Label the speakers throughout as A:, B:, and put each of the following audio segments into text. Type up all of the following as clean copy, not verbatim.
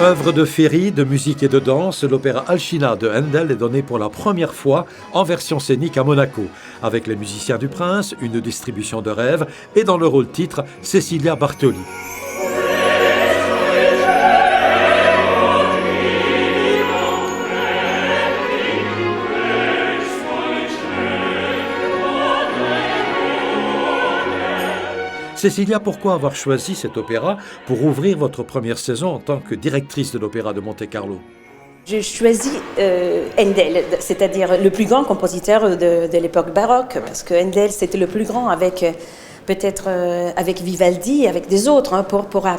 A: Œuvre de féerie, de musique et de danse, l'opéra Alcina de Handel est donné pour la première fois en version scénique à Monaco, avec les musiciens du Prince, une distribution de rêve et dans le rôle titre, Cecilia Bartoli. Cecilia, pourquoi avoir choisi cet opéra pour ouvrir votre première saison en tant que directrice de l'Opéra de Monte-Carlo?
B: J'ai choisi Handel, c'est-à-dire le plus grand compositeur de l'époque baroque, parce que Handel c'était le plus grand avec peut-être avec Vivaldi, avec des autres,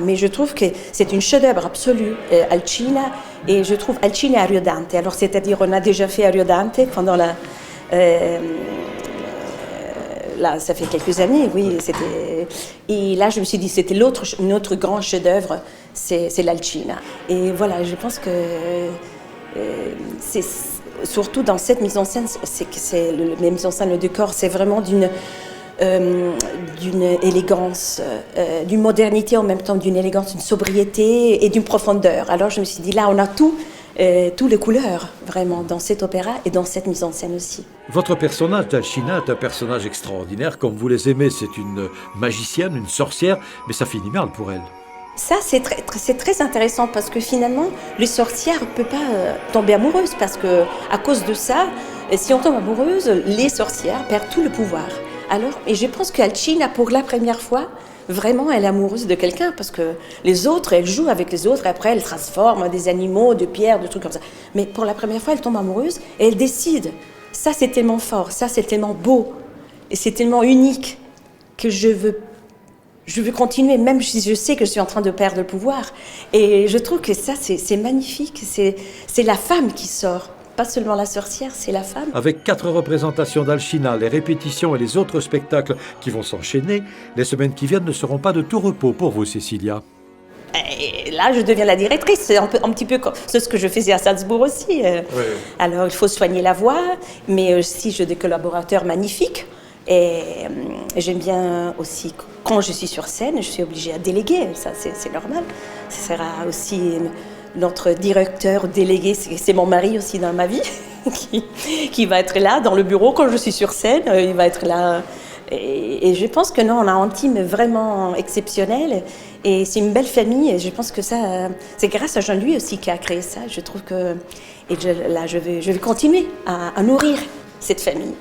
B: mais je trouve que c'est une chef-d'œuvre absolue, Alcina, et je trouve Alcina et Ariodante. Alors c'est-à-dire on a déjà fait Ariodante pendant la là, ça fait quelques années, oui. Et là, je me suis dit, c'était notre grand chef-d'œuvre, c'est l'Alcina. Et voilà, je pense que c'est surtout dans cette mise en scène, la mise en scène, le décor, c'est vraiment d'une élégance, d'une modernité en même temps, d'une élégance, d'une sobriété et d'une profondeur. Alors, je me suis dit, là, on a toutes les couleurs, vraiment, dans cet opéra et dans cette mise en scène aussi.
A: Votre personnage d'Alcina est un personnage extraordinaire. Comme vous les aimez, c'est une magicienne, une sorcière, mais ça finit mal pour elle.
B: Ça, c'est très intéressant parce que finalement, les sorcières ne peuvent pas tomber amoureuses parce que à cause de ça, si on tombe amoureuse, les sorcières perdent tout le pouvoir. Alors, et je pense qu'Alcina, pour la première fois, vraiment, elle est amoureuse de quelqu'un parce que les autres, elle joue avec les autres et après, elle transforme des animaux, de pierres, de trucs comme ça. Mais pour la première fois, elle tombe amoureuse et elle décide. Ça, c'est tellement fort, ça, c'est tellement beau et c'est tellement unique que je veux continuer, même si je sais que je suis en train de perdre le pouvoir. Et je trouve que ça, c'est magnifique. C'est la femme qui sort. Pas seulement la sorcière, c'est la femme.
A: Avec 4 représentations d'Alcina, les répétitions et les autres spectacles qui vont s'enchaîner, les semaines qui viennent ne seront pas de tout repos pour vous, Cecilia.
B: Et là, je deviens la directrice. C'est un petit peu c'est ce que je faisais à Salzbourg aussi.
A: Oui.
B: Alors, il faut soigner la voix, mais aussi j'ai des collaborateurs magnifiques. Et j'aime bien aussi, quand je suis sur scène, je suis obligée à déléguer. Ça, c'est normal. Ce sera aussi notre directeur délégué, c'est mon mari aussi dans ma vie, qui va être là dans le bureau quand je suis sur scène. Il va être là. Et je pense que non, on a un team vraiment exceptionnel. Et c'est une belle famille. Et je pense que ça, c'est grâce à Jean-Louis aussi qui a créé ça. Je trouve que. Et là, je vais continuer à nourrir cette famille.